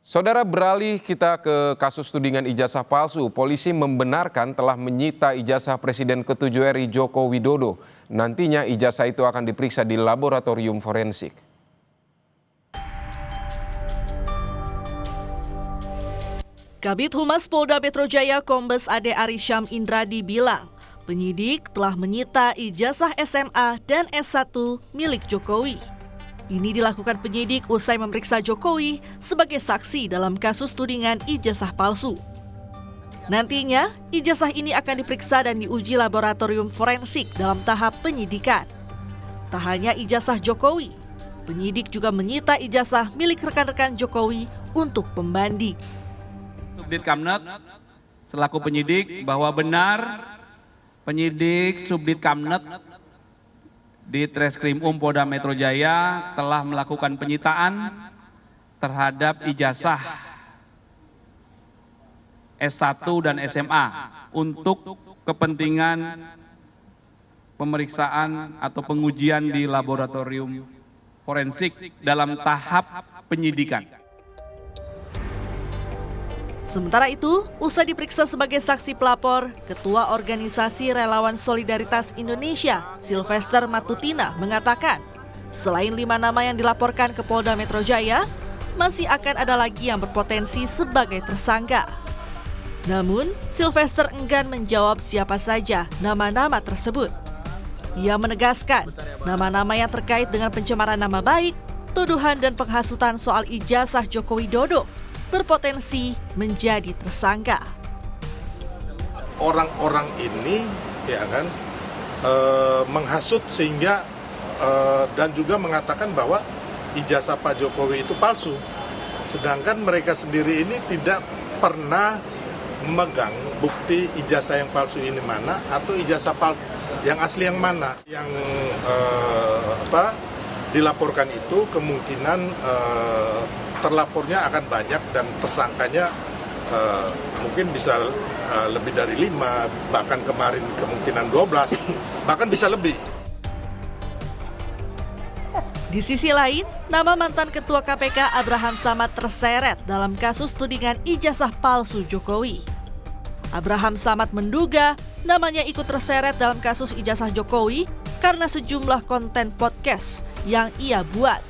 Saudara, beralih kita ke kasus tudingan ijazah palsu. Polisi membenarkan telah menyita ijazah Presiden ke-7 RI Joko Widodo. Nantinya ijazah itu akan diperiksa di laboratorium forensik. Kabid Humas Polda Metro Jaya Kombes Ade Arysyam Indradi bilang, penyidik telah menyita ijazah SMA dan S1 milik Jokowi. Ini dilakukan penyidik usai memeriksa Jokowi sebagai saksi dalam kasus tudingan ijazah palsu. Nantinya, ijazah ini akan diperiksa dan diuji laboratorium forensik dalam tahap penyidikan. Tak hanya ijazah Jokowi, penyidik juga menyita ijazah milik rekan-rekan Jokowi untuk pembanding. Subdit Kamnet selaku penyidik bahwa benar penyidik Subdit Kamnet di Treskrim Polda Metro Jaya telah melakukan penyitaan terhadap ijazah S1 dan SMA untuk kepentingan pemeriksaan atau pengujian di laboratorium forensik dalam tahap penyidikan. Sementara itu, usai diperiksa sebagai saksi pelapor, Ketua Organisasi Relawan Solidaritas Indonesia, Sylvester Matutina, mengatakan, selain 5 nama yang dilaporkan ke Polda Metro Jaya, masih akan ada lagi yang berpotensi sebagai tersangka. Namun, Sylvester enggan menjawab siapa saja nama-nama tersebut. Ia menegaskan, nama-nama yang terkait dengan pencemaran nama baik, tuduhan dan penghasutan soal ijazah Joko Widodo berpotensi menjadi tersangka. Orang-orang ini ya kan menghasut sehingga dan juga mengatakan bahwa ijazah Pak Jokowi itu palsu. Sedangkan mereka sendiri ini tidak pernah memegang bukti ijazah yang palsu ini mana atau ijazah yang asli yang mana. Yang dilaporkan itu kemungkinan terlapornya akan banyak dan tersangkanya mungkin bisa lebih dari 5, bahkan kemarin kemungkinan 12, bahkan bisa lebih. Di sisi lain, nama mantan Ketua KPK Abraham Samad terseret dalam kasus tudingan ijazah palsu Jokowi. Abraham Samad menduga namanya ikut terseret dalam kasus ijazah Jokowi karena sejumlah konten podcast yang ia buat.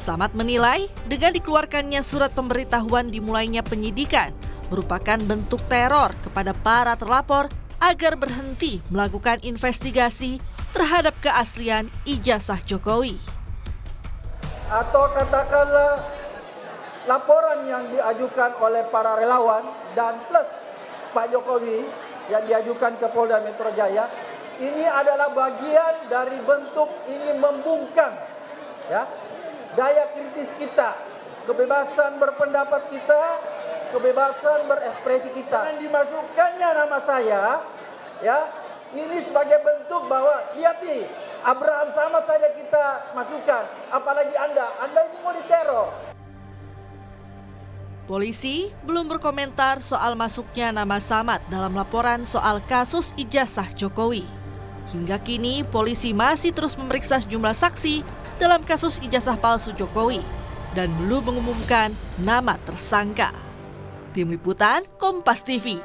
Samad menilai dengan dikeluarkannya surat pemberitahuan dimulainya penyidikan merupakan bentuk teror kepada para terlapor agar berhenti melakukan investigasi terhadap keaslian ijazah Jokowi. Atau katakanlah laporan yang diajukan oleh para relawan dan plus Pak Jokowi yang diajukan ke Polda Metro Jaya ini adalah bagian dari bentuk ingin membungkam ya daya kritis kita, kebebasan berpendapat kita, kebebasan berekspresi kita. Dan dimasukkannya nama saya, ya, ini sebagai bentuk bahwa lihat nih, Abraham Samad saja kita masukkan, apalagi Anda ini mau diteror. Polisi belum berkomentar soal masuknya nama Samad dalam laporan soal kasus ijazah Jokowi. Hingga kini, polisi masih terus memeriksa sejumlah saksi dalam kasus ijazah palsu Jokowi dan belum mengumumkan nama tersangka. Tim Liputan Kompas TV.